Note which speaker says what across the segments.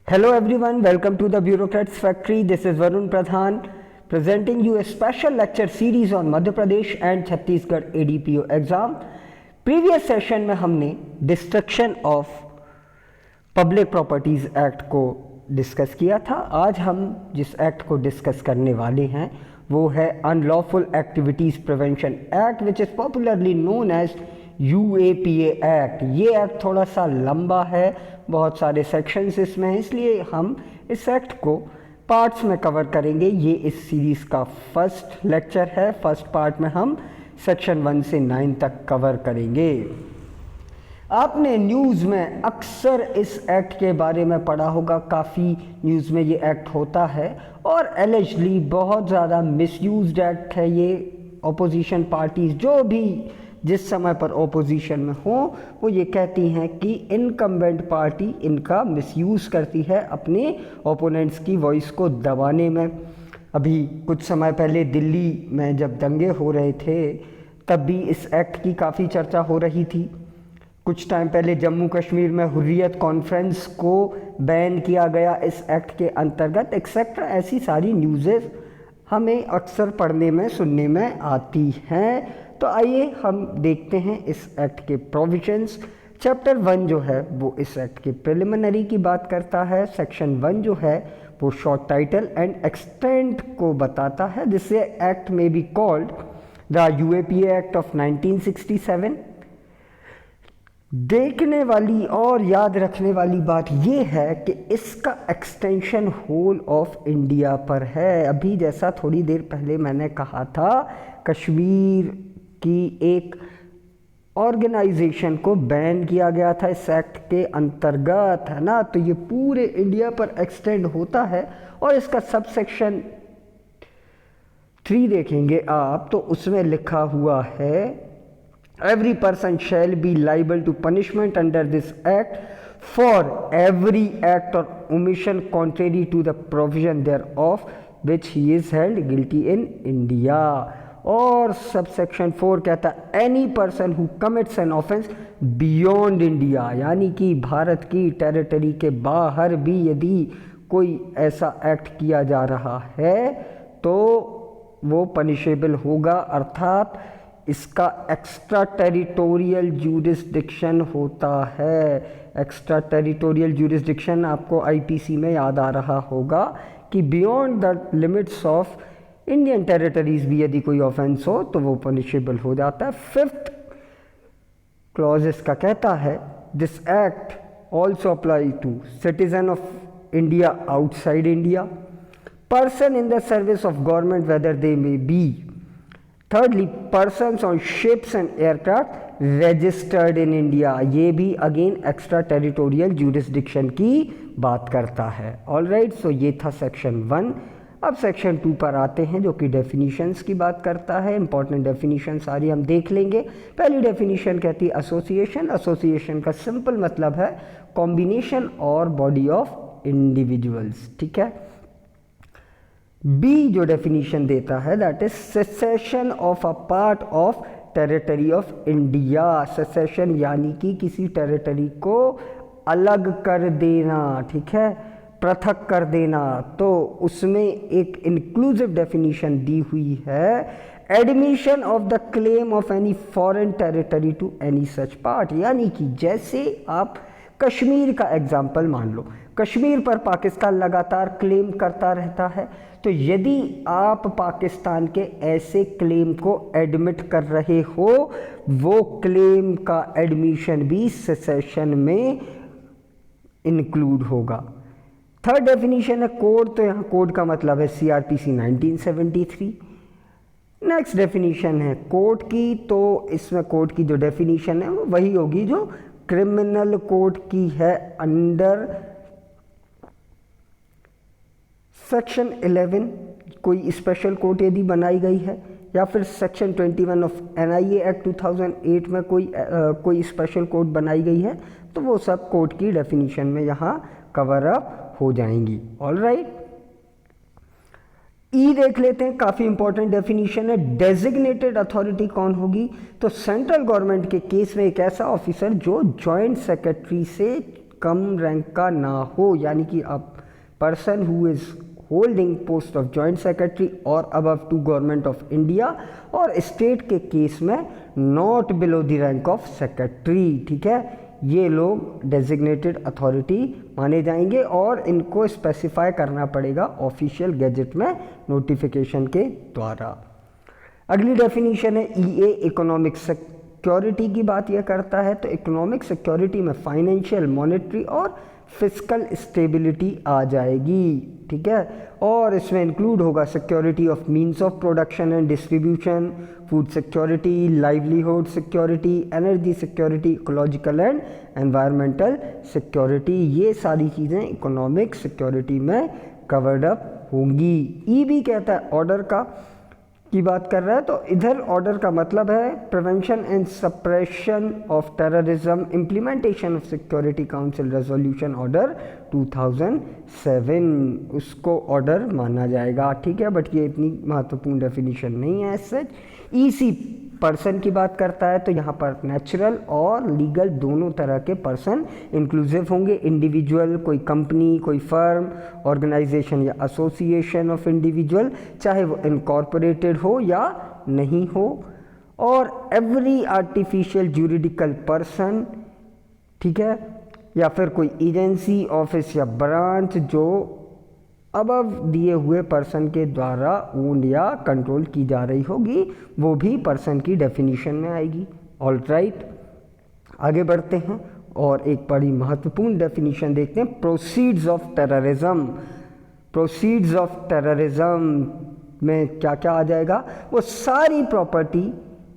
Speaker 1: Hello everyone, welcome to the Bureaucrats Factory. This is Varun Pradhan presenting you a special lecture series on Madhya Pradesh and Chhattisgarh ADPO exam. Previous session में हमने destruction of public properties act को discuss किया था. आज हम जिस act को discuss करने वाले हैं वो है unlawful activities prevention act which is popularly known as UAPA act. ये एक्ट थोड़ा सा लंबा है, बहुत सारे सेक्शंस इसमें हैं, इसलिए हम इस एक्ट को पार्ट्स में कवर करेंगे. ये इस सीरीज़ का फर्स्ट लेक्चर है. फर्स्ट पार्ट में हम सेक्शन 1 से 9 तक कवर करेंगे. आपने न्यूज़ में अक्सर इस एक्ट के बारे में पढ़ा होगा. काफ़ी न्यूज़ में ये एक्ट होता है और एलिजली बहुत ज़्यादा मिसयूज्ड एक्ट है ये. ऑपोजिशन पार्टीज़ जो भी जिस समय पर ओपोजिशन में हो वो ये कहती हैं कि इनकम्बेंट पार्टी इनका मिसयूज़ करती है अपने ओपोनेंट्स की वॉइस को दबाने में. अभी कुछ समय पहले दिल्ली में जब दंगे हो रहे थे तब भी इस एक्ट की काफ़ी चर्चा हो रही थी. कुछ टाइम पहले जम्मू कश्मीर में हुर्रियत कॉन्फ्रेंस को बैन किया गया इस एक्ट के अंतर्गत एक्सेट्रा. ऐसी सारी न्यूज़ेस हमें अक्सर पढ़ने में सुनने में आती हैं. तो आइए हम देखते हैं इस एक्ट के प्रोविजंस. चैप्टर 1 जो है वो इस एक्ट के प्रिलिमिनरी की बात करता है. सेक्शन 1 जो है वो शॉर्ट टाइटल एंड एक्सटेंट को बताता है. दिस एक्ट में be called the UAPA act of 1967. देखने वाली और याद रखने वाली बात यह है कि इसका एक्सटेंशन होल ऑफ इंडिया पर है. अभी जैसा थोड़ी देर पहले मैंने कहा था कश्मीर की एक ऑर्गेनाइजेशन को बैन किया गया था इस एक्ट के अंतर्गत, है ना. तो ये पूरे इंडिया पर एक्सटेंड होता है और इसका सब सेक्शन 3 देखेंगे आप तो उसमें लिखा हुआ है every person shall be liable to punishment under this act for every act or omission contrary to the provision thereof which he is held guilty in India. और सब सेक्शन 4 कहता है any person who commits an offence beyond India, यानी कि भारत की territory के बाहर भी यदि कोई ऐसा एक्ट किया जा रहा है तो वो पनिशेबल होगा. अर्थात इसका एक्स्ट्रा टेरिटोरियल ज्यूरिसडिक्शन होता है. एक्स्ट्रा टेरिटोरियल ज्यूरिसडिक्शन आपको IPC में याद आ रहा होगा कि beyond the limits of Indian territories भी यदि कोई ऑफेंस हो तो वो पनिशेबल हो जाता है. 5th क्लॉज इसका कहता है this act also apply to citizen of India outside India, person in the service of government whether they may be. Thirdly, persons on ships and aircraft registered in India. ये भी again extra territorial jurisdiction की बात करता है. All right, सो ये था section 1. अब section 2 पर आते हैं जो कि डेफिनीशंस की बात करता है. इंपॉर्टेंट डेफिनीशन सारी हम देख लेंगे. पहली डेफिनीशन कहती है एसोसिएशन. एसोसिएशन का सिंपल मतलब है कॉम्बिनेशन और बॉडी ऑफ इंडिविजुअल्स. ठीक है. बी जो डेफिनीशन देता है that is cessation of a part of territory of India. Cessation यानी कि किसी टेरिटरी को अलग कर देना, ठीक है, पृथक कर देना. तो उसमें एक इंक्लूसिव डेफिनीशन दी हुई है admission of the claim of any foreign territory to any such part. यानी कि जैसे आप कश्मीर का एग्जाम्पल मान लो, कश्मीर पर पाकिस्तान लगातार क्लेम करता रहता है, तो यदि आप पाकिस्तान के ऐसे क्लेम को एडमिट कर रहे हो वो क्लेम का एडमिशन भी सेसेशन में इंक्लूड होगा. थर्ड डेफिनीशन है कोड. तो यहाँ कोड का मतलब है CRPC 1973. नेक्स्ट डेफिनीशन है कोड की. तो इसमें कोड की जो डेफिनीशन है वो वही होगी जो क्रिमिनल कोड की है अंडर सेक्शन 11. कोई स्पेशल कोर्ट यदि बनाई गई है या फिर सेक्शन 21 ऑफ NIA एक्ट 2008 में कोई स्पेशल कोर्ट बनाई गई है तो वो सब कोर्ट की डेफिनीशन में यहाँ कवर अप हो जाएंगी. All right. ई देख लेते हैं. काफ़ी इंपॉर्टेंट डेफिनीशन है. डेजिग्नेटेड अथॉरिटी कौन होगी? तो सेंट्रल गवर्नमेंट के केस में एक ऐसा ऑफिसर जो जॉइंट सेक्रेटरी से कम रैंक का ना हो, यानी कि अब person who is holding post of joint secretary or above to government of India, और स्टेट के केस में not below the rank of secretary, ठीक है, ये लोग डेजिग्नेटेड अथॉरिटी माने जाएंगे और इनको स्पेसिफाई करना पड़ेगा ऑफिशियल गैजेट में नोटिफिकेशन के द्वारा। अगली डेफिनेशन है ईए इकोनॉमिक सिक्योरिटी की बात यह करता है। तो इकोनॉमिक सिक्योरिटी में फाइनेंशियल, मॉनेटरी और फिजिकल स्टेबिलिटी आ जाएगी, ठीक है, और इसमें इंक्लूड होगा security of means of production and distribution, food security, livelihood security, energy security, ecological and environmental security. ये सारी चीज़ें इकोनॉमिक सिक्योरिटी में कवर्ड अप होंगी। ई भी कहता है ऑर्डर का की बात कर रहा है, तो इधर ऑर्डर का मतलब है prevention and suppression of terrorism, implementation of security council resolution order 2007, उसको ऑर्डर माना जाएगा, ठीक है, बट ये इतनी महत्वपूर्ण डेफिनेशन नहीं है। सच ईसी पर्सन की बात करता है, तो यहाँ पर नेचुरल और लीगल दोनों तरह के पर्सन इंक्लूसिव होंगे। इंडिविजुअल, कोई कंपनी, कोई फर्म, ऑर्गेनाइजेशन या एसोसिएशन ऑफ इंडिविजुअल, चाहे वो इनकॉर्पोरेटेड हो या नहीं हो, और एवरी आर्टिफिशियल ज्यूरिडिकल पर्सन, ठीक है, या फिर कोई एजेंसी, ऑफिस या ब्रांच जो अबव दिए हुए पर्सन के द्वारा ओन या कंट्रोल की जा रही होगी, वो भी पर्सन की डेफिनेशन में आएगी। ऑल राइट, आगे बढ़ते हैं और एक बड़ी महत्वपूर्ण डेफिनेशन देखते हैं, proceeds of terrorism. Proceeds of terrorism में क्या क्या आ जाएगा? वो सारी प्रॉपर्टी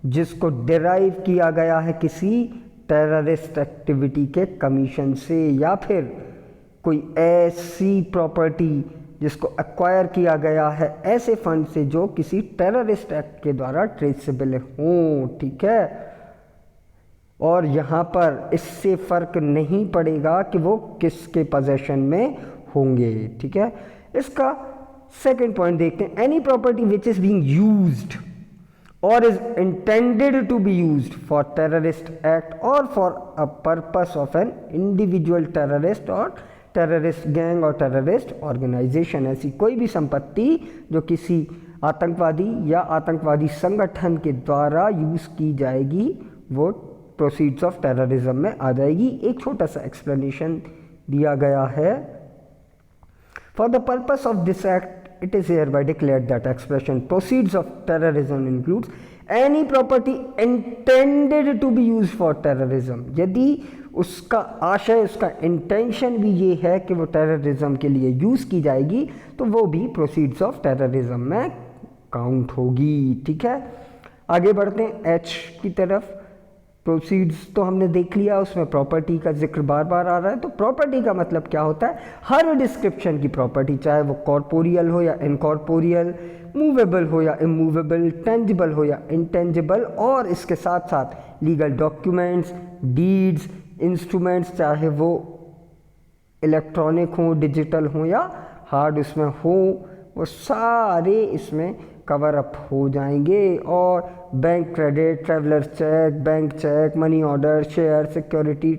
Speaker 1: जिसको डिराइव किया गया है किसी टेररिस्ट एक्टिविटी के कमीशन से, या फिर कोई ऐसी प्रॉपर्टी जिसको एक्वायर किया गया है ऐसे फंड से जो किसी टेररिस्ट एक्ट के द्वारा ट्रेसेबल हों, ठीक है, और यहाँ पर इससे फ़र्क नहीं पड़ेगा कि वो किसके पोजेशन में होंगे, ठीक है। इसका सेकंड पॉइंट देखते हैं, any property which is being used or is intended to be used for terrorist act or for a purpose of an individual terrorist or terrorist gang or terrorist organization। ऐसी कोई भी संपत्ति जो किसी आतंकवादी या आतंकवादी संगठन के द्वारा यूज़ की जाएगी वो प्रोसीड्स ऑफ टेररिज्म में आ जाएगी। एक छोटा सा एक्सप्लेनेशन दिया गया है, for the purpose of this act it is hereby declared that expression proceeds of terrorism includes any property intended to be used for terrorism। यदि उसका आशय, उसका इंटेंशन भी ये है कि वो टेररिज्म के लिए यूज़ की जाएगी तो वो भी प्रोसीड्स ऑफ टेररिज्म में काउंट होगी, ठीक है। आगे बढ़ते हैं एच की तरफ। प्रोसीड्स तो हमने देख लिया, उसमें प्रॉपर्टी का जिक्र बार बार आ रहा है। तो प्रॉपर्टी का मतलब क्या होता है? हर डिस्क्रिप्शन की प्रॉपर्टी, चाहे वो कॉर्पोरियल हो या इनकॉर्पोरियल, मूवेबल हो या इमूवेबल, टेंजिबल हो या इंटेंजिबल, और इसके साथ साथ लीगल डॉक्यूमेंट्स, डीड्स, इंस्ट्रूमेंट्स, चाहे वो इलेक्ट्रॉनिक हो, डिजिटल हो या हार्ड उसमें हो, वो सारे इसमें कवर अप हो जाएंगे। और bank credit, traveller cheque, bank cheque, money order, share, security,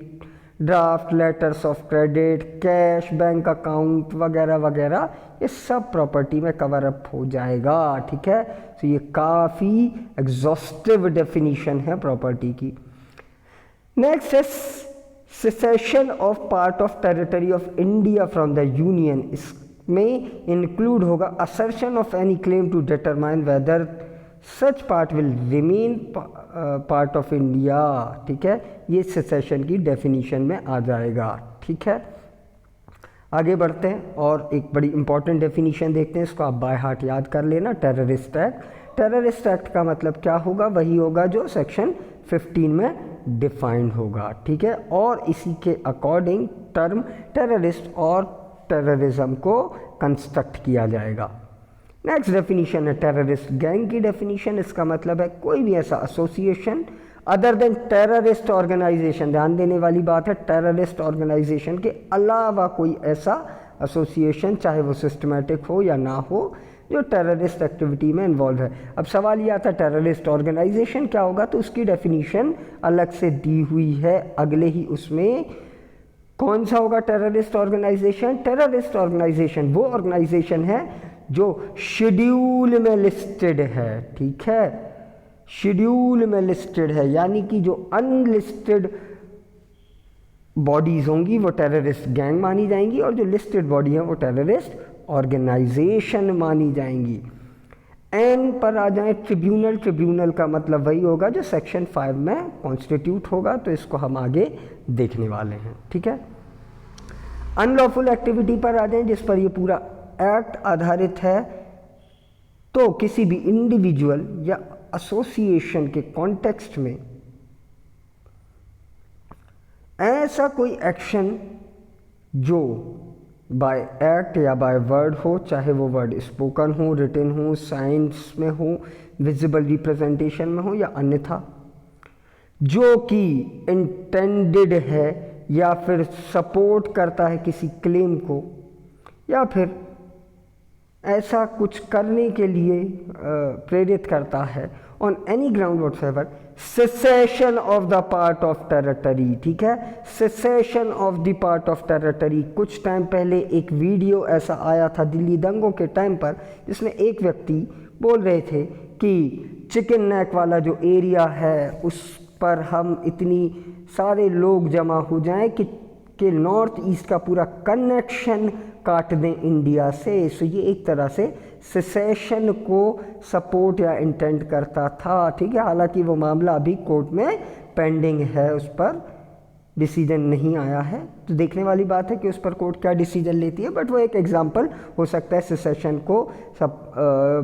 Speaker 1: draft, letters of credit, cash, bank account वगैरह वगैरह, ये सब प्रॉपर्टी में कवर अप हो जाएगा, ठीक है। तो ये काफ़ी एग्जॉस्टिव डेफिनीशन है प्रॉपर्टी की। नेक्स्ट है secession of part of territory of India from the union. में इंक्लूड होगा assertion of any claim to determine whether such part will remain part of India, ठीक है, ये सेसेशन की डेफिनेशन में आ जाएगा, ठीक है। आगे बढ़ते हैं और एक बड़ी इंपॉर्टेंट डेफिनेशन देखते हैं, इसको आप बाय हार्ट याद कर लेना, टेररिस्ट एक्ट। टेररिस्ट एक्ट का मतलब क्या होगा? वही होगा जो सेक्शन 15 में डिफाइंड होगा, ठीक है, और इसी के अकॉर्डिंग टर्म टेररिस्ट और टेररिज्म को कंस्ट्रक्ट किया जाएगा। नेक्स्ट डेफिनेशन है टेररिस्ट गैंग की डेफिनेशन। इसका मतलब है कोई भी ऐसा association other than terrorist organisation, ध्यान देने वाली बात है, टेररिस्ट ऑर्गेनाइजेशन के अलावा कोई ऐसा एसोसिएशन, चाहे वो सिस्टमेटिक हो या ना हो, जो टेररिस्ट एक्टिविटी में इन्वॉल्व है। अब सवाल ये आता है टेररिस्ट ऑर्गेनाइजेशन क्या होगा, तो उसकी डेफिनेशन अलग से दी हुई है, अगले ही उसमें कौन सा होगा टेररिस्ट ऑर्गेनाइजेशन? टेररिस्ट ऑर्गेनाइजेशन वो ऑर्गेनाइजेशन है जो शेड्यूल में लिस्टेड है, ठीक है, शेड्यूल में लिस्टेड है, यानी कि जो अनलिस्टेड बॉडीज होंगी वो टेररिस्ट गैंग मानी जाएंगी और जो लिस्टेड बॉडी है वो टेररिस्ट ऑर्गेनाइजेशन मानी जाएंगी। एन पर आ जाए ट्रिब्यूनल, ट्रिब्यूनल का मतलब वही होगा जो सेक्शन 5 में कॉन्स्टिट्यूट होगा, तो इसको हम आगे देखने वाले हैं, ठीक है। अनलॉफुल एक्टिविटी पर आ जाए जिस पर ये पूरा एक्ट आधारित है, तो किसी भी इंडिविजुअल या एसोसिएशन के कॉन्टेक्स्ट में ऐसा कोई एक्शन जो बाय एक्ट या बाय वर्ड हो, चाहे वो वर्ड स्पोकन हो, रिटन हो, साइंस में हो, विजिबल रिप्रेजेंटेशन में हो या अन्यथा, जो कि इंटेंडेड है या फिर सपोर्ट करता है किसी क्लेम को या फिर ऐसा कुछ करने के लिए प्रेरित करता है, on any ground whatsoever, cessation of the part of territory, ठीक है, secession of the part of territory. कुछ टाइम पहले एक वीडियो ऐसा आया था दिल्ली दंगों के टाइम पर, जिसमें एक व्यक्ति बोल रहे थे कि चिकन नेक वाला जो एरिया है उस पर हम इतनी सारे लोग जमा हो जाएं कि नॉर्थ ईस्ट का पूरा कनेक्शन काट दें इंडिया से। सो ये एक तरह से सेसेशन को सपोर्ट या इंटेंट करता था, ठीक है। हालांकि वो मामला अभी कोर्ट में पेंडिंग है, उस पर डिसीजन नहीं आया है, तो देखने वाली बात है कि उस पर कोर्ट क्या डिसीजन लेती है, बट वो एक एग्जांपल हो सकता है सेसेशन को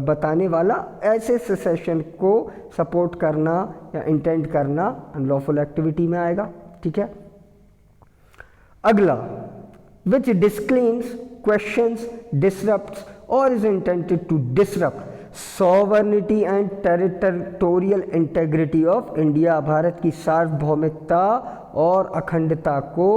Speaker 1: बताने वाला। ऐसे सेसेशन को सपोर्ट करना या इंटेंट करना अनलॉफुल एक्टिविटी में आएगा, ठीक है। अगला, which disclaims, questions, disrupts or is intended to disrupt sovereignty and territorial integrity of India, Bharat की सार्वभौमिकता और अखंडता को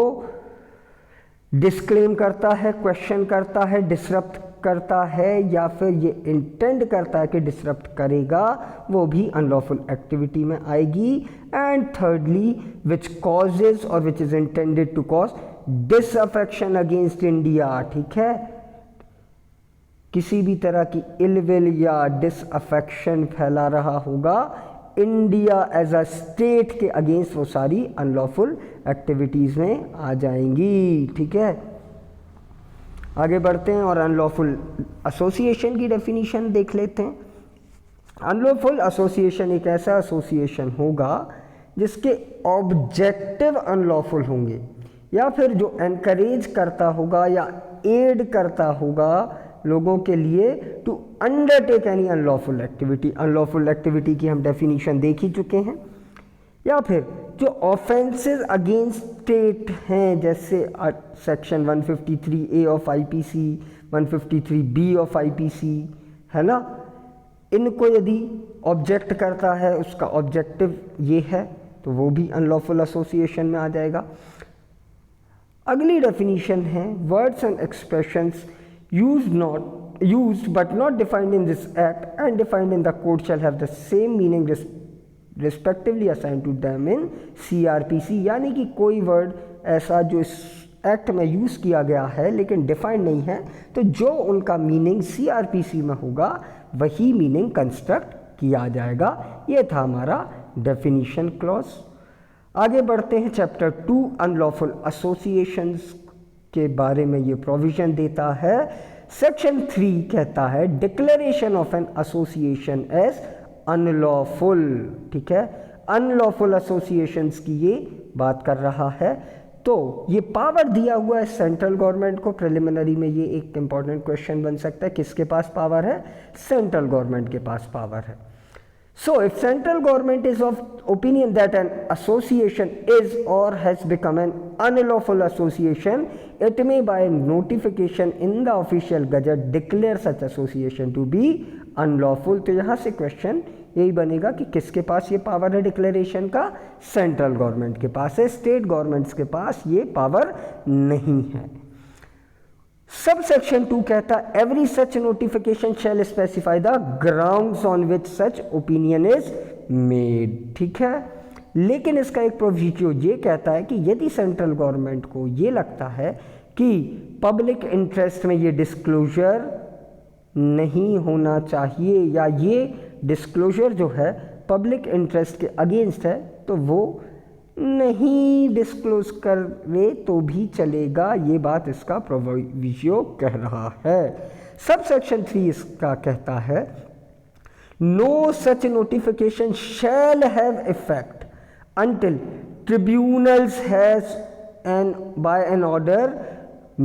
Speaker 1: डिस्क्लेम करता है, क्वेश्चन करता है, डिसरप्ट करता है या फिर ये इंटेंड करता है कि डिसरप्ट करेगा, वो भी अनलॉफुल एक्टिविटी में आएगी। एंड थर्डली, विच कॉजेज और which is intended to cause disaffection against India, ठीक है, किसी भी तरह की इलविल या डिसअफेक्शन फैला रहा होगा इंडिया एज अ स्टेट के अगेंस्ट, वो सारी अनलॉफुल एक्टिविटीज़ में आ जाएंगी, ठीक है। आगे बढ़ते हैं और अनलॉफुल एसोसिएशन की डेफिनेशन देख लेते हैं। अनलॉफुल एसोसिएशन एक ऐसा एसोसिएशन होगा जिसके ऑब्जेक्टिव अनलॉफुल होंगे या फिर जो एनकरेज करता होगा या एड करता होगा लोगों के लिए to undertake any unlawful activity. Unlawful activity की हम डेफिनेशन देख ही चुके हैं। या फिर जो ऑफेंसेस अगेंस्ट स्टेट हैं, जैसे section 153A of IPC, 153B of IPC, है ना, इनको यदि ऑब्जेक्ट करता है, उसका ऑब्जेक्टिव ये है, तो वो भी अनलॉफुल एसोसिएशन में आ जाएगा। अगली डेफिनेशन है words and expressions used but not defined in this act and defined in the code shall have the same meaning respectively assigned to them in CRPC, यानी कि कोई वर्ड ऐसा जो इस एक्ट में यूज़ किया गया है लेकिन डिफाइंड नहीं है, तो जो उनका मीनिंग CRPC में होगा वही मीनिंग कंस्ट्रक्ट किया जाएगा। ये था हमारा डेफिनेशन क्लॉज। आगे बढ़ते हैं चैप्टर 2 अनलॉफुल एसोसिएशंस के बारे में ये प्रोविजन देता है। सेक्शन 3 कहता है declaration of an association as unlawful, ठीक है, अनलॉफुल एसोसिएशंस की ये बात कर रहा है। तो ये पावर दिया हुआ है सेंट्रल गवर्नमेंट को। प्रिलिमिनरी में ये एक इंपॉर्टेंट क्वेश्चन बन सकता है, किसके पास पावर है? सेंट्रल गवर्नमेंट के पास पावर है। So if central government is of opinion that an association is or has become an unlawful association, it may by notification in the official gazette declare such association to be unlawful। तो यहाँ से question यही बनेगा कि किसके पास ये power है declaration का? सेंट्रल गवर्नमेंट के पास है, स्टेट गवर्नमेंट्स के पास ये पावर नहीं है। सब सेक्शन 2 कहता है every such notification shall specify the grounds on which such opinion is made, ठीक है। लेकिन इसका एक प्रोविजो ये कहता है कि यदि सेंट्रल गवर्नमेंट को ये लगता है कि पब्लिक इंटरेस्ट में ये डिस्क्लोजर नहीं होना चाहिए या ये डिस्क्लोजर जो है पब्लिक इंटरेस्ट के अगेंस्ट है, तो वो नहीं डिस्क्लोज करे तो भी चलेगा। ये बात इसका प्रोविजो कह रहा है। सब सेक्शन 3 इसका कहता है no such notification shall have effect until tribunals has by an order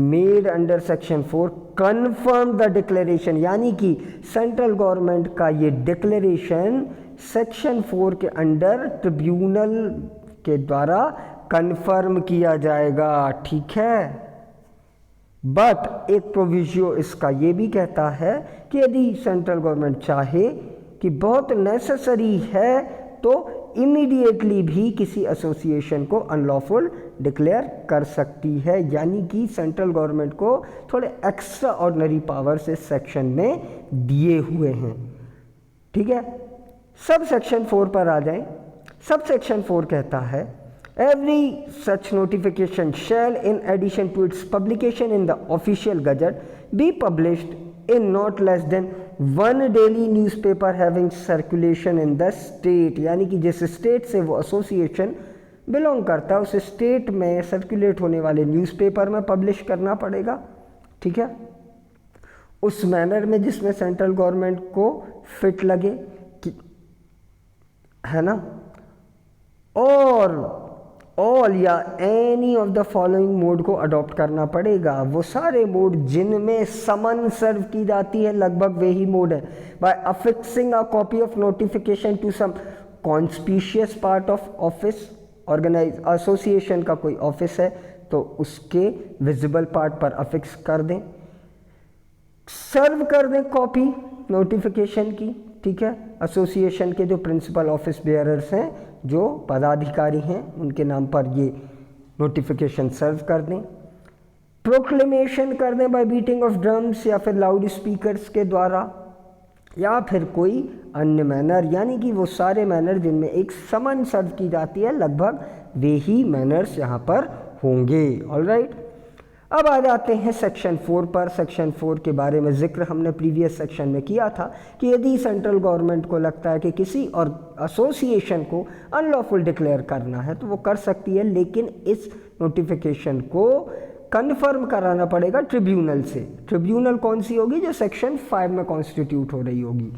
Speaker 1: made under section 4 confirm the declaration, यानी कि सेंट्रल गवर्नमेंट का ये डिक्लेरेशन सेक्शन 4 के अंडर ट्रिब्यूनल के द्वारा कन्फर्म किया जाएगा। ठीक है, बट एक प्रोविजो इसका ये भी कहता है कि यदि सेंट्रल गवर्नमेंट चाहे कि बहुत नेसेसरी है तो इमीडिएटली भी किसी एसोसिएशन को अनलॉफुल डिक्लेयर कर सकती है। यानी कि सेंट्रल गवर्नमेंट को थोड़े एक्स्ट्रा ऑर्डिनरी पावर्स इस सेक्शन में दिए हुए हैं। ठीक है, सब सेक्शन 4 पर आ जाएं। सब सेक्शन 4 कहता है every such notification shall in addition to its publication in the official gazette be published in not less than 1 daily newspaper having circulation in the state, यानी कि जिस स्टेट से वो association belong करता है उस स्टेट में सर्कुलेट होने वाले न्यूज़पेपर में पब्लिश करना पड़ेगा। ठीक है, उस मैनर में जिसमें सेंट्रल गवर्नमेंट को फिट लगे कि है ना, और ऑल या any of the following mode को अडॉप्ट करना पड़ेगा। वो सारे मोड जिनमें समन सर्व की जाती है लगभग वही मोड है। By affixing a copy of notification to some conspicuous part of office, organise association का कोई ऑफिस है तो उसके विजिबल पार्ट पर अफिक्स कर दें, सर्व कर दें कॉपी नोटिफिकेशन की। ठीक है, एसोसिएशन के जो प्रिंसिपल ऑफिस बेयरर्स हैं, जो पदाधिकारी हैं, उनके नाम पर ये नोटिफिकेशन सर्व कर दें। प्रोक्लेमेशन कर दें बाय बीटिंग ऑफ ड्रम्स या फिर लाउड स्पीकर्स के द्वारा या फिर कोई अन्य मैनर, यानी कि वो सारे मैनर जिनमें एक समन सर्व की जाती है लगभग वे ही मैनर्स यहाँ पर होंगे। ऑलराइट, अब आ जाते हैं सेक्शन 4 पर। सेक्शन 4 के बारे में जिक्र हमने प्रीवियस सेक्शन में किया था कि यदि सेंट्रल गवर्नमेंट को लगता है कि किसी और एसोसिएशन को अनलॉफुल डिक्लेयर करना है तो वो कर सकती है, लेकिन इस नोटिफिकेशन को कन्फर्म कराना पड़ेगा ट्रिब्यूनल से। ट्रिब्यूनल कौन सी होगी? जो सेक्शन 5 में कॉन्स्टिट्यूट हो रही होगी।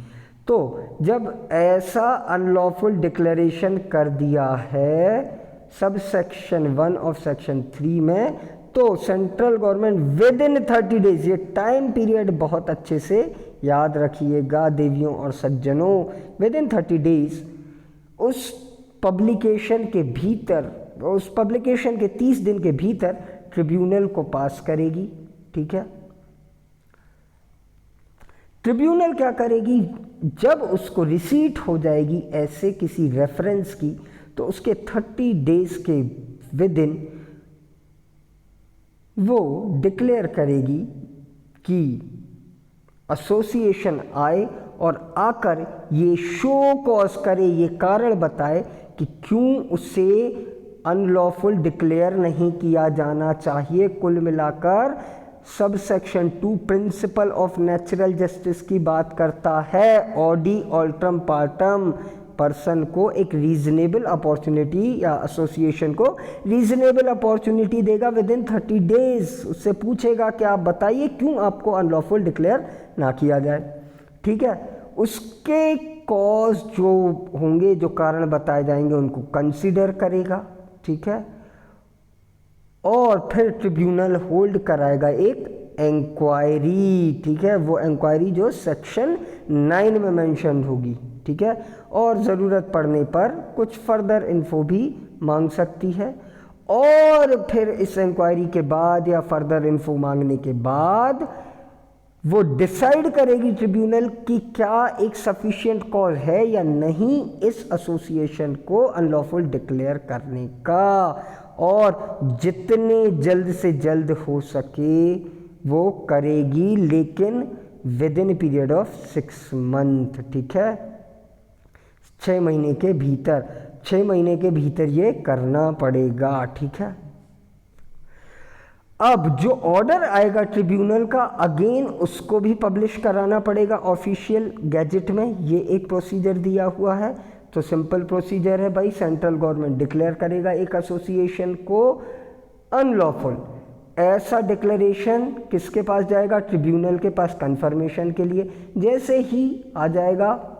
Speaker 1: तो जब ऐसा अनलॉफुल डिक्लेरेशन कर दिया है सब सेक्शन 1 ऑफ सेक्शन 3 में, तो central government with in 30 days, ये टाइम पीरियड बहुत अच्छे से याद रखिएगा देवियों और सज्जनों, विद इन 30 डेज उस पब्लिकेशन के भीतर, उस पब्लिकेशन के 30 दिन के भीतर ट्रिब्यूनल को पास करेगी। ठीक है, ट्रिब्यूनल क्या करेगी? जब उसको रिसीट हो जाएगी ऐसे किसी रेफरेंस की, तो उसके 30 डेज के विद इन वो डिक्लेयर करेगी कि एसोसिएशन आए और आकर ये शो कॉज करे, ये कारण बताए कि क्यों उसे अनलॉफुल डिक्लेयर नहीं किया जाना चाहिए। कुल मिलाकर sub section 2 principle of natural justice की बात करता है। ऑडी ऑल्ट्रम पार्टम, पर्सन को एक रीजनेबल अपॉर्चुनिटी या एसोसिएशन को रीजनेबल अपॉर्चुनिटी देगा विद इन 30 डेज। उससे पूछेगा कि आप बताइए क्यों आपको अनलॉफुल डिक्लेयर ना किया जाए। ठीक है, उसके कॉज जो होंगे, जो कारण बताए जाएंगे, उनको कंसीडर करेगा। ठीक है, और फिर ट्रिब्यूनल होल्ड कराएगा एक इंक्वायरी। ठीक है, वो इंक्वायरी जो सेक्शन 9 में मेंशन होगी। ठीक है, और ज़रूरत पड़ने पर कुछ फर्दर इन्फो भी मांग सकती है। और फिर इस इंक्वायरी के बाद या फर्दर इन्फो मांगने के बाद वो डिसाइड करेगी ट्रिब्यूनल कि क्या एक सफिशिएंट कॉज है या नहीं इस एसोसिएशन को अनलॉफुल डिक्लेयर करने का, और जितने जल्द से जल्द हो सके वो करेगी, लेकिन with in period of 6 month. ठीक है, 6 महीने के भीतर। 6 महीने के भीतर ये करना पड़ेगा, ठीक है। अब जो ऑर्डर आएगा ट्रिब्यूनल का, अगेन उसको भी पब्लिश कराना पड़ेगा ऑफिशियल गैजेट में। ये एक प्रोसीजर दिया हुआ है। तो सिंपल प्रोसीजर है भाई, सेंट्रल गवर्नमेंट डिक्लेयर करेगा एक एसोसिएशन को अनलॉफुल। ऐसा डिक्लेरेशन किसके पास जाएगा? ट्रिब्यूनल के पास कंफर्मेशन के लिए। जैसे ही आ जाएगा,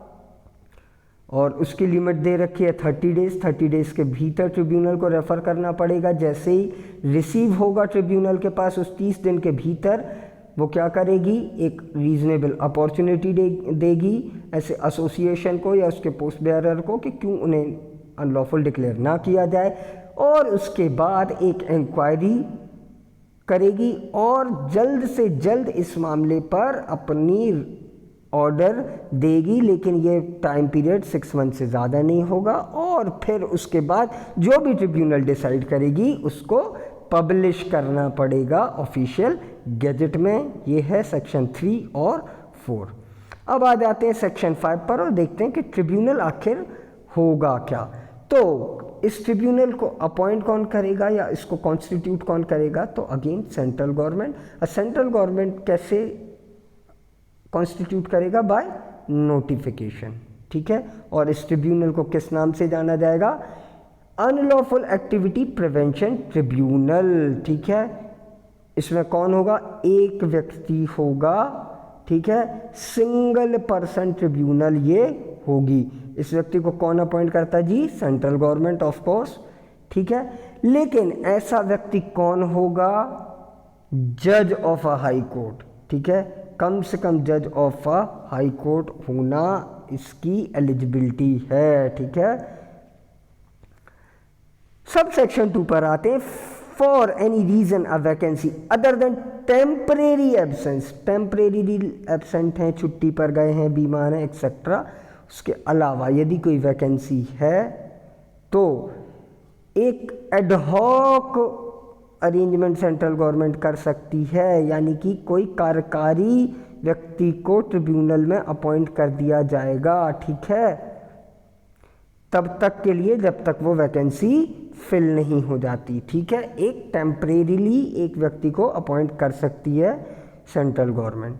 Speaker 1: और उसकी लिमिट दे रखी है 30 डेज़, 30 डेज़ के भीतर ट्रिब्यूनल को रेफ़र करना पड़ेगा। जैसे ही रिसीव होगा ट्रिब्यूनल के पास, उस 30 दिन के भीतर वो क्या करेगी? एक रीज़नेबल अपॉर्चुनिटी देगी ऐसे एसोसिएशन को या उसके पोस्ट बेयरर को कि क्यों उन्हें अनलॉफुल डिक्लेयर ना किया जाए, और उसके बाद एक इंक्वायरी करेगी और जल्द से जल्द इस मामले पर अपनी ऑर्डर देगी। लेकिन ये टाइम पीरियड 6 मंथ से ज़्यादा नहीं होगा। और फिर उसके बाद जो भी ट्रिब्यूनल डिसाइड करेगी उसको पब्लिश करना पड़ेगा ऑफिशियल गैजेट में। ये है सेक्शन 3 और 4। अब आ जाते हैं सेक्शन 5 पर और देखते हैं कि ट्रिब्यूनल आखिर होगा क्या। तो इस ट्रिब्यूनल को अपॉइंट कौन करेगा या इसको कॉन्स्टिट्यूट कौन करेगा? तो again central government. Central government कैसे कॉन्स्टिट्यूट करेगा? बाय नोटिफिकेशन, ठीक है। और इस ट्रिब्यूनल को किस नाम से जाना जाएगा? अनलॉफुल एक्टिविटी प्रिवेंशन ट्रिब्यूनल, ठीक है। इसमें कौन होगा? एक व्यक्ति होगा, ठीक है। सिंगल पर्सन ट्रिब्यूनल ये होगी। इस व्यक्ति को कौन अपॉइंट करता है जी? सेंट्रल गवर्नमेंट ऑफ कोर्स, ठीक है। लेकिन ऐसा व्यक्ति कौन होगा? जज ऑफ अ हाई कोर्ट, ठीक है। कम से कम जज ऑफ अ हाई कोर्ट होना इसकी एलिजिबिलिटी है, ठीक है। सब सेक्शन 2 पर आते हैं। For any reason a vacancy other than temporary absence, temporary absent हैं, छुट्टी पर गए हैं, बीमार हैं, एक्सेट्रा, उसके अलावा यदि कोई वैकेंसी है तो एक एडहॉक अरेंजमेंट सेंट्रल गवर्नमेंट कर सकती है। यानी कि कोई कार्यकारी व्यक्ति को ट्रिब्यूनल में अपॉइंट कर दिया जाएगा, ठीक है, तब तक के लिए जब तक वो वैकेंसी फिल नहीं हो जाती, ठीक है। एक टेम्परेरीली एक व्यक्ति को अपॉइंट कर सकती है सेंट्रल गवर्नमेंट।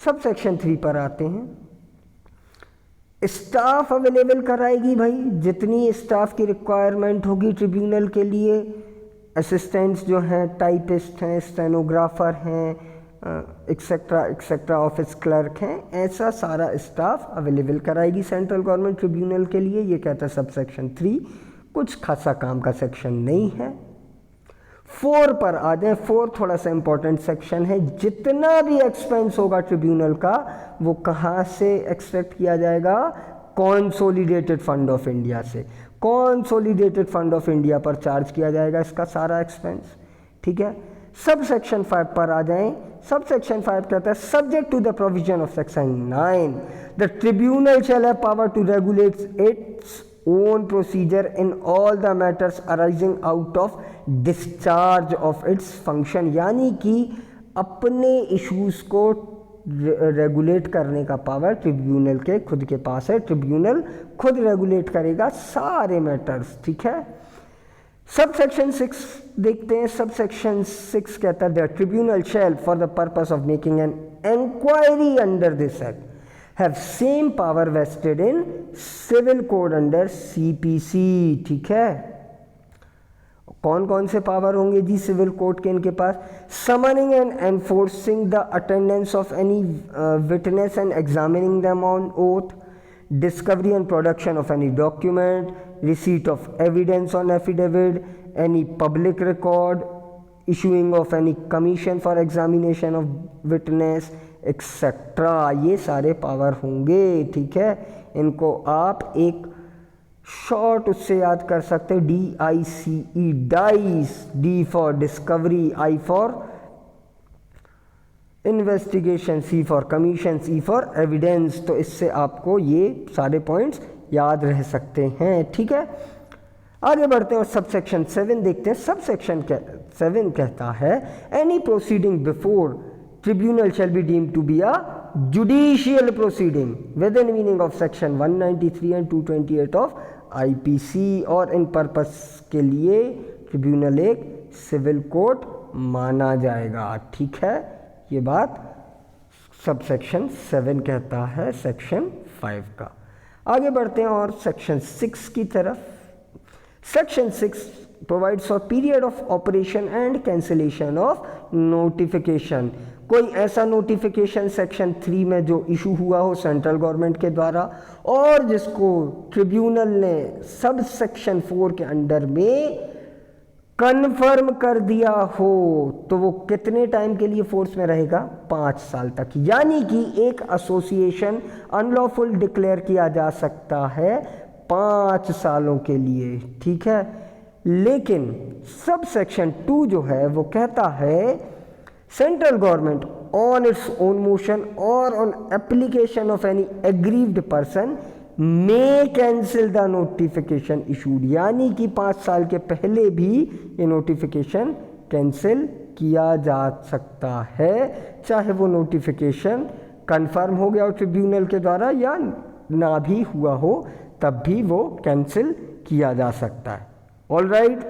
Speaker 1: सब सेक्शन 3 पर आते हैं। स्टाफ अवेलेबल कराएगी भाई, जितनी स्टाफ की रिक्वायरमेंट होगी ट्रिब्यूनल के लिए। असिस्टेंट्स जो हैं, टाइपिस्ट हैं, स्टेनोग्राफर हैं, एक्सेट्रा एक्सेट्रा, ऑफिस क्लर्क हैं, ऐसा सारा स्टाफ अवेलेबल कराएगी सेंट्रल गवर्नमेंट ट्रिब्यूनल के लिए। ये कहता है सब सेक्शन 3, कुछ खासा काम का सेक्शन नहीं है। 4 पर आ जाए। 4 थोड़ा सा इंपॉर्टेंट सेक्शन है। जितना भी एक्सपेंस होगा ट्रिब्यूनल का वो कहाँ से एक्सट्रैक्ट किया जाएगा? कॉन्सोलिडेटेड फंड ऑफ इंडिया से। कॉन्सोलिडेटेड फंड ऑफ इंडिया पर चार्ज किया जाएगा इसका सारा एक्सपेंस, ठीक है। सब सेक्शन 5 पर आ जाएं। सब सेक्शन 5 कहता है subject to the provision of section 9 the tribunal shall have power to regulate its own procedure in all the matters arising out of discharge of its function. यानी कि अपने issues को regulate करने का power tribunal के खुद के पास है। ट्रिब्यूनल खुद रेगुलेट करेगा सारे मैटर्स, ठीक है। सब सेक्शन 6 देखते हैं। सब सेक्शन 6 कहता है the tribunal shall for the purpose of making an inquiry under this act have same power vested in civil code under CPC, ठीक है। कौन कौन से पावर होंगे जी सिविल कोर्ट के इनके पास? Summoning and enforcing the attendance of any witness and examining them on oath, discovery and production of any document, receipt of evidence on affidavit, any public record, issuing of any commission for examination of witness, etc. ये सारे power होंगे, ठीक है। इनको आप एक short उससे याद कर सकते हैं, DICE, dice, D for discovery, I for investigation, C for commission, E for evidence. तो इससे आपको ये सारे पॉइंट्स याद रह सकते हैं, ठीक है। आगे बढ़ते हैं और सब सेक्शन 7 देखते हैं। सब सेक्शन 7 कहता है any proceeding before tribunal shall be deemed to be a judicial proceeding within meaning of section 193 and 228 of IPC, और इन पर्पस के लिए ट्रिब्यूनल एक सिविल कोर्ट माना जाएगा। ठीक है, ये बात सब सेक्शन 7 कहता है सेक्शन 5 का। आगे बढ़ते हैं और सेक्शन 6 की तरफ। Section 6 provides for period of operation and cancellation of notification. कोई ऐसा नोटिफिकेशन सेक्शन 3 में जो इशू हुआ हो सेंट्रल गवर्नमेंट के द्वारा और जिसको ट्रिब्यूनल ने सब सेक्शन 4 के अंडर में कन्फर्म कर दिया हो, तो वो कितने टाइम के लिए फोर्स में रहेगा? 5 साल तक। यानी कि एक एसोसिएशन अनलॉफुल डिक्लेयर किया जा सकता है 5 सालों के लिए। ठीक है, लेकिन सब सेक्शन 2 जो है वो कहता है central government on its own motion or on application of any aggrieved person may cancel the notification issued. यानी कि 5 साल के पहले भी ये नोटिफिकेशन कैंसिल किया जा सकता है, चाहे वो नोटिफिकेशन कंफर्म हो गया हो ट्रिब्यूनल के द्वारा या ना भी हुआ हो, तब भी वो कैंसिल किया जा सकता है। ऑल राइट,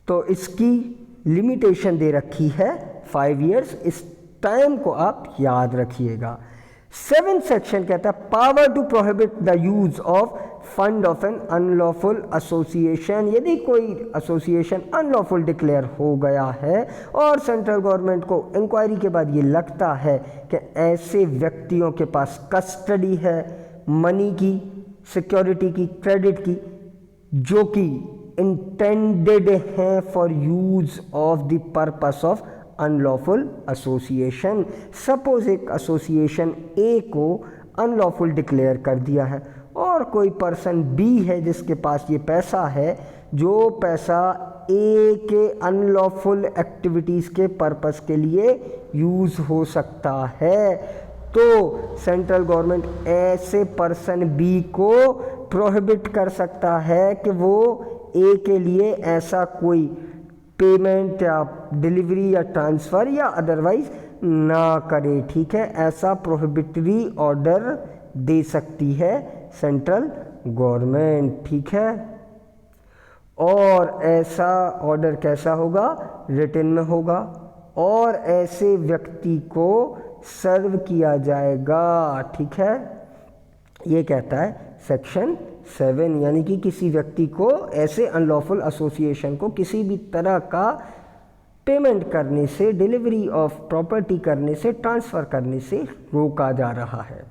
Speaker 1: तो इसकी लिमिटेशन दे रखी है 5 इयर्स। इस टाइम को आप याद रखिएगा। 7th सेक्शन कहता है power to prohibit the use of fund of an unlawful association. यदि कोई एसोसिएशन अनलॉफुल डिक्लेयर हो गया है और सेंट्रल गवर्नमेंट को इंक्वायरी के बाद ये लगता है कि ऐसे व्यक्तियों के पास कस्टडी है मनी की, सिक्योरिटी की, क्रेडिट की, जो कि इंटेंडेड हैं for use of the purpose of unlawful association. Suppose एक एसोसिएशन ए को अनलॉफुल डिक्लेयर कर दिया है और कोई पर्सन बी है जिसके पास ये पैसा है, जो पैसा ए के अनलॉफुल एक्टिविटीज़ के पर्पस के लिए यूज़ हो सकता है, तो सेंट्रल गवर्नमेंट ऐसे पर्सन बी को प्रोहिबिट कर सकता है कि वो ए के लिए ऐसा कोई पेमेंट या डिलीवरी या ट्रांसफ़र या अदरवाइज ना करे। ठीक है, ऐसा प्रोहिबिटरी ऑर्डर दे सकती है सेंट्रल गवर्नमेंट। ठीक है, और ऐसा ऑर्डर कैसा होगा? रिटन में होगा और ऐसे व्यक्ति को सर्व किया जाएगा। ठीक है, ये कहता है सेक्शन 7, यानी कि किसी व्यक्ति को ऐसे अनलॉफुल एसोसिएशन को किसी भी तरह का पेमेंट करने से, डिलीवरी ऑफ प्रॉपर्टी करने से, ट्रांसफ़र करने से रोका जा रहा है।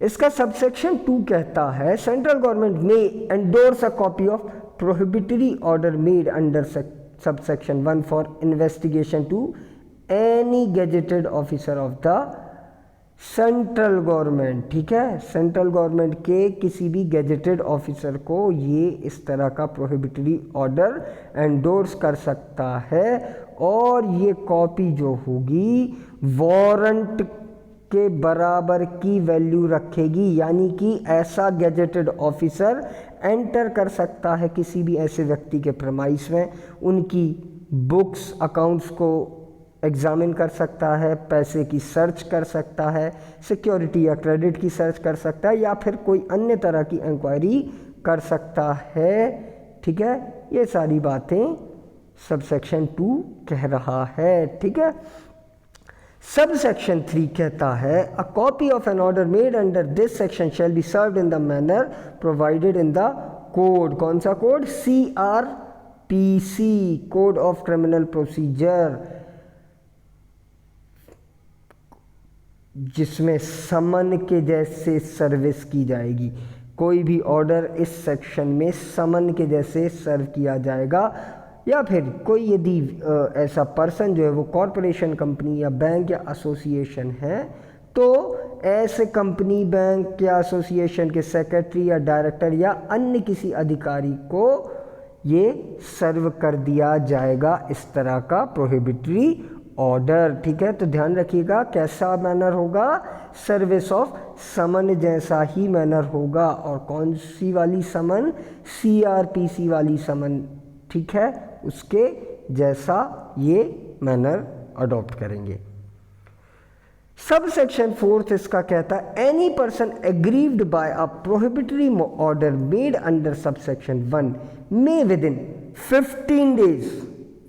Speaker 1: इसका सबसेक्शन 2 कहता है central government may endorse a copy of prohibitory order made under subsection 1 for investigation to any gazetted officer of the central government. ठीक है, सेंट्रल गवर्नमेंट के किसी भी गेजेटेड ऑफिसर को ये इस तरह का प्रोहिबिटरी ऑर्डर एंडोर्स कर सकता है और ये कॉपी जो होगी वारंट के बराबर की वैल्यू रखेगी। यानी कि ऐसा गेजेटेड ऑफिसर एंटर कर सकता है किसी भी ऐसे व्यक्ति के प्रेमाइस में, उनकी बुक्स अकाउंट्स को एग्ज़ामिन कर सकता है, पैसे की सर्च कर सकता है, सिक्योरिटी या क्रेडिट की सर्च कर सकता है, या फिर कोई अन्य तरह की इंक्वायरी कर सकता है। ठीक है, ये सारी बातें सबसेक्शन 2 कह रहा है। ठीक है, सब सेक्शन 3 कहता है a copy of an order made under this section shall be served in the manner provided in the code. कौन सा code? CRPC, code of criminal procedure, जिसमें समन के जैसे सर्विस की जाएगी। कोई भी ऑर्डर इस सेक्शन में समन के जैसे सर्व किया जाएगा, या फिर कोई यदि ऐसा पर्सन जो है वो कॉरपोरेशन, कंपनी या बैंक या एसोसिएशन है, तो ऐसे कंपनी, बैंक या एसोसिएशन के सेक्रेटरी या डायरेक्टर या अन्य किसी अधिकारी को ये सर्व कर दिया जाएगा इस तरह का प्रोहिबिटरी ऑर्डर। ठीक है, तो ध्यान रखिएगा कैसा मैनर होगा? सर्विस ऑफ समन जैसा ही मैनर होगा। और कौन सी वाली समन? CRPC वाली समन। ठीक है, उसके जैसा ये मैनर अडॉप्ट करेंगे। सब सेक्शन 4 इसका कहता है any person aggrieved bye a prohibitory order made under sub section 1 may with in 15 days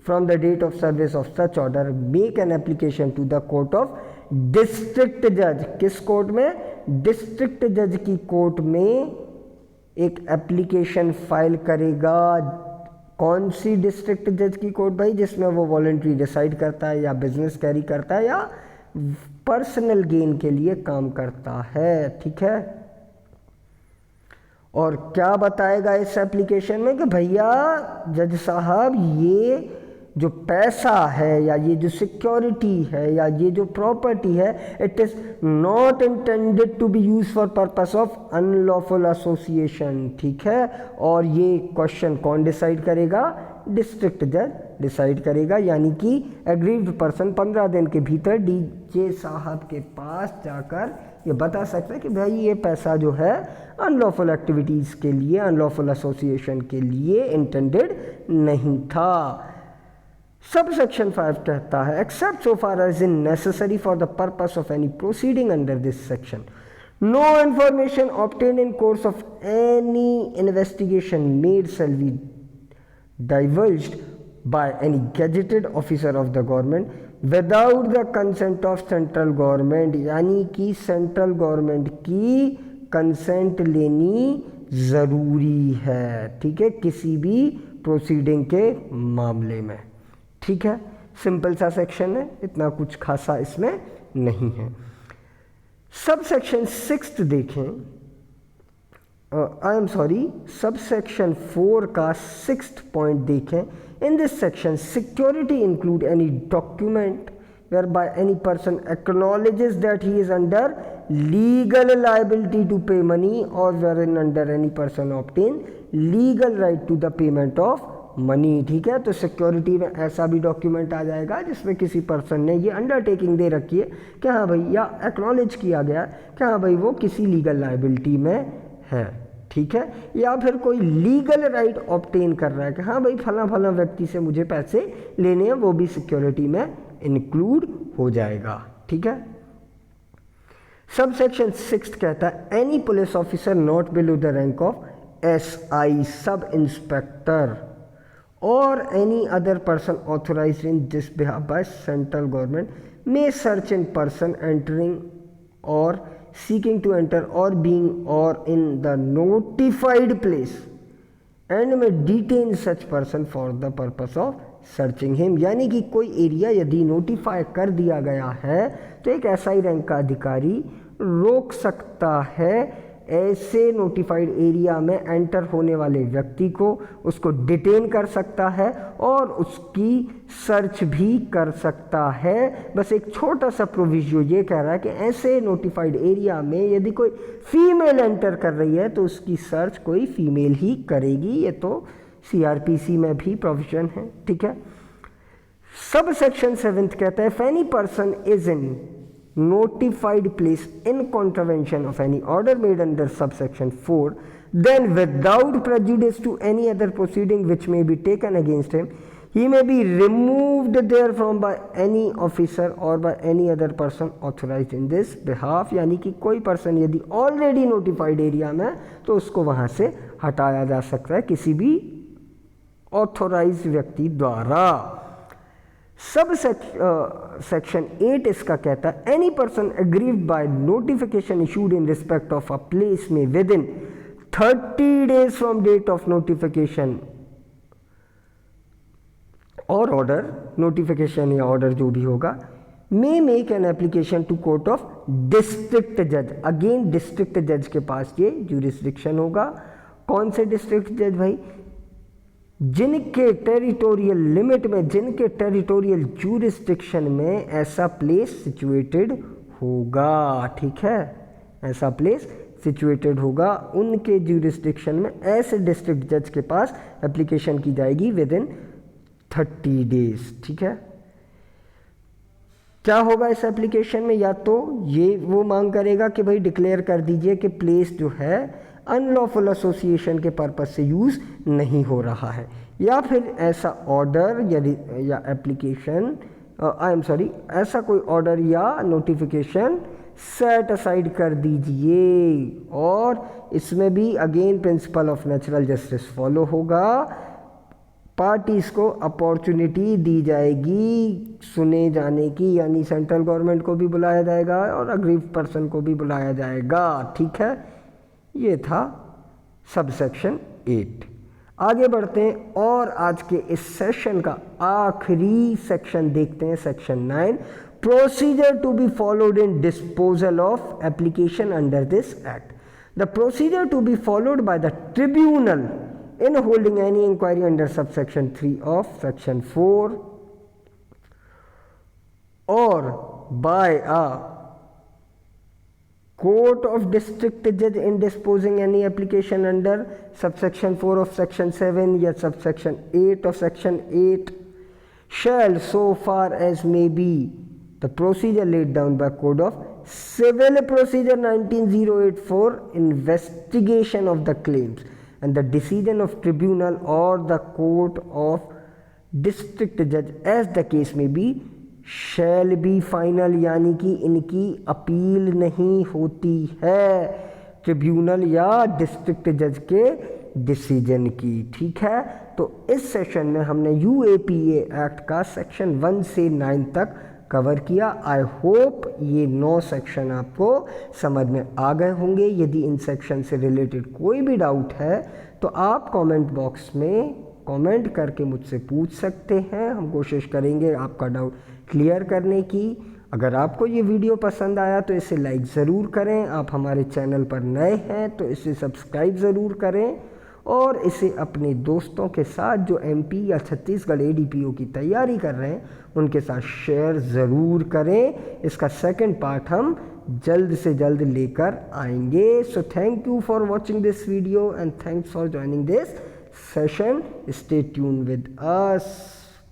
Speaker 1: from the date of service of such order make an application to the court of district judge। किस court में? District जज की court में एक application file करेगा। कौन सी district जज की कोर्ट भाई? जिसमें वो वॉलंटरी डिसाइड करता है या बिजनेस कैरी करता है या पर्सनल गेन के लिए काम करता है, ठीक है। और क्या बताएगा इस एप्लीकेशन में कि भैया जज साहब ये जो पैसा है या ये जो सिक्योरिटी है या ये जो प्रॉपर्टी है it is not intended to be use for purpose of unlawful association, ठीक है। और ये क्वेश्चन कौन डिसाइड करेगा? डिस्ट्रिक्ट जज डिसाइड करेगा। यानी कि एग्रीव्ड पर्सन 15 दिन के भीतर डीजे साहब के पास जाकर ये बता सकता है कि भाई ये पैसा जो है अनलॉफुल एक्टिविटीज़ के लिए, अनलॉफुल एसोसिएशन के लिए इंटेंडेड नहीं था। सब सेक्शन 5 कहता है except so far as in necessary for the purpose of any proceeding under this section no information obtained in course of any investigation made shall be divulged by any gazetted officer of the government without the consent of central government। यानी कि central government की consent लेनी ज़रूरी है, ठीक है, किसी भी प्रोसीडिंग के मामले में, ठीक है। सिंपल सा सेक्शन है, इतना कुछ खासा इसमें नहीं है। सब सेक्शन 6 देखें, सब सेक्शन 4 का 6th पॉइंट देखें। In this section security include any document whereby any person acknowledges that he is under legal liability to pay money or wherein under any person obtain legal right to the payment of money, ठीक है। तो security में ऐसा भी document आ जाएगा जिसमें किसी person ने ये अंडरटेकिंग दे रखी है कि हाँ भाई, या एक्नॉलेज किया गया कि हाँ भाई वो किसी लीगल लाइबिलिटी में है, ठीक है। या फिर कोई लीगल राइट ऑब्टेन कर रहा है कि हाँ भाई फला फला व्यक्ति से मुझे पैसे लेने हैं, वो भी सिक्योरिटी में इंक्लूड हो जाएगा, ठीक है। सब सेक्शन 6 कहता है any police officer not below the rank of SI sub inspector or any other person authorised in this behalf by central government may search in person entering or seeking to enter or being or in the notified place and may detain such person for the purpose of searching him। यानी कि कोई area यदि notify कर दिया गया है तो एक SI रैंक का अधिकारी रोक सकता है ऐसे नोटिफाइड एरिया में एंटर होने वाले व्यक्ति को, उसको डिटेन कर सकता है और उसकी सर्च भी कर सकता है। बस एक छोटा सा प्रोविजन ये कह रहा है कि ऐसे नोटिफाइड एरिया में यदि कोई फीमेल एंटर कर रही है तो उसकी सर्च कोई फीमेल ही करेगी। ये तो CRPC में भी प्रोविजन है, ठीक है। सब सेक्शन 7 कहता है if any person is in notified place in contravention of any order made under subsection 4 then without prejudice to any other proceeding which may be taken against him he may be removed therefrom by any officer or by any other person authorized in this behalf। यानी कि कोई person यदि already notified area में तो उसको वहाँ से हटाया जा सकता है किसी भी ऑथोराइज व्यक्ति द्वारा। सब सेक्शन 8 इसका कहता है any person aggrieved by notification issued in respect of a place में within 30 days from date of notification or order, notification या ऑर्डर जो भी होगा, may make an application to court of district जज। Again district जज के पास ये jurisdiction होगा। कौन से डिस्ट्रिक्ट जज भाई? जिनके टेरिटोरियल लिमिट में, जिनके टेरिटोरियल ज्यूरिसडिक्शन में ऐसा प्लेस सिचुएटेड होगा, ठीक है, ऐसा प्लेस सिचुएटेड होगा, उनके ज्यूरिसडिक्शन में ऐसे डिस्ट्रिक्ट जज के पास एप्लीकेशन की जाएगी विद इन 30 days, ठीक है। क्या होगा इस एप्लीकेशन में? या तो ये वो मांग करेगा कि भाई डिक्लेयर कर दीजिए कि प्लेस जो है अनलॉफुल एसोसिएशन के पर्पस से यूज़ नहीं हो रहा है, या फिर ऐसा ऑर्डर या एप्लीकेशन आई एम सॉरी, ऐसा कोई ऑर्डर या नोटिफिकेशन सेट असाइड कर दीजिए। और इसमें भी again principle of natural justice follow होगा। पार्टीज़ को अपॉर्चुनिटी दी जाएगी सुने जाने की, यानी सेंट्रल गवर्नमेंट को भी बुलाया जाएगा और अग्रीव्ड पर्सन को भी बुलाया जाएगा। ठीक है, ये था सब सेक्शन 8। आगे बढ़ते हैं और आज के इस सेशन का आखिरी सेक्शन देखते हैं, section 9, procedure to be followed in disposal of application under this act. The procedure to be followed by the tribunal in holding any inquiry under subsection 3 of section 4 or by a court of district judge in disposing any application under subsection 4 of section 7 या subsection 8 of section 8 shall, so far as may be the procedure laid down by Code of Civil Procedure 1908 for investigation of the claims and the decision of tribunal or the court of district judge as the case may be shall be final, यानी कि इनकी appeal नहीं होती है tribunal या district जज के decision की। ठीक है, तो इस सेशन में हमने यूएपीए एक्ट का सेक्शन 1 से 9 तक कवर किया। आई होप ये 9 सेक्शन आपको समझ में आ गए होंगे। यदि इन सेक्शन से रिलेटेड कोई भी डाउट है तो आप कमेंट बॉक्स में कमेंट करके मुझसे पूछ सकते हैं। हम कोशिश करेंगे आपका डाउट क्लियर करने की। अगर आपको ये वीडियो पसंद आया तो इसे लाइक ज़रूर करें। आप हमारे चैनल पर नए हैं तो इसे सब्सक्राइब ज़रूर करें और इसे अपने दोस्तों के साथ जो एमपी या छत्तीसगढ़ एडीपीओ की तैयारी कर रहे हैं उनके साथ शेयर ज़रूर करें। इसका सेकंड पार्ट हम जल्द से जल्द लेकर आएंगे। So thank you for watching this video and thanks for joining this session. Stay tune with us.